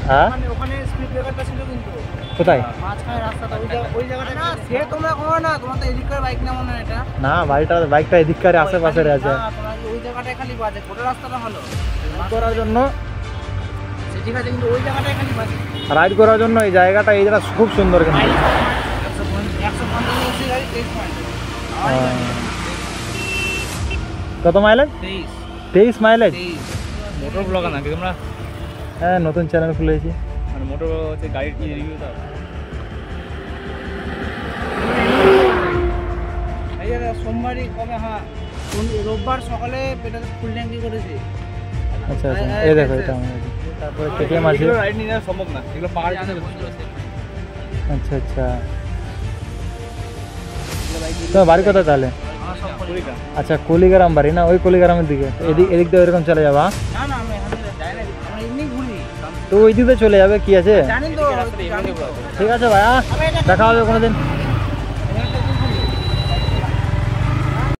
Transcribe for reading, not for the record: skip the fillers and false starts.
হ্যাঁ ওখানে স্পিড ব্রেকারটা ছিল কিন্তু কোথায় মাঝখানে রাস্তাটা ওই জায়গাটা না সে তোমরা করো না তোমার তো এদিককার বাইক নাও না এটা না বাইকটা এদিককার আশেপাশে আছে না তোমার ওই জায়গাটায় খালি বাজে গোটা রাস্তাটা ভালো করার জন্য ঠিক আছে কিন্তু ওই জায়গাটায় খালি বাজে রাইড করার জন্য এই জায়গাটা খুব সুন্দর কিন্তু 150 গাড়ি 23 পয়েন্ট কত মাইলেজ 23 মাইলেজ মোটর ব্লগার নাকি তোমরা? হ্যাঁ নতুন চ্যানেল খুলেছি মানে মোটর হচ্ছে গাড়ির কি রিভিউ দাও? এই যে সোমবারই কবে হ্যাঁ রোববার সকালে পেটাতে ফুল ট্যাঙ্কি করেছি। আচ্ছা আচ্ছা এই দেখো এটা আমাদের তারপরে কেটিএম আছে রাইড নিয়ে যাওয়া সম্ভব না, এগুলো পাহাড়ের জন্য। আচ্ছা আচ্ছা তো বাড়ি কোথায় তাহলে? আচ্ছা কুলিগ্রাম বাড়ি না? ওই কুলিগ্রামের দিকে এদিক দিয়ে এরকম চলে যাবা? না না আমি এখানে যাই না, আমরা এমনি ঘুরি। তো ওই দিকে চলে যাবে কি আছে? জানেন তো ঠিক আছে ভাইয়া দেখা হবে কোনোদিন।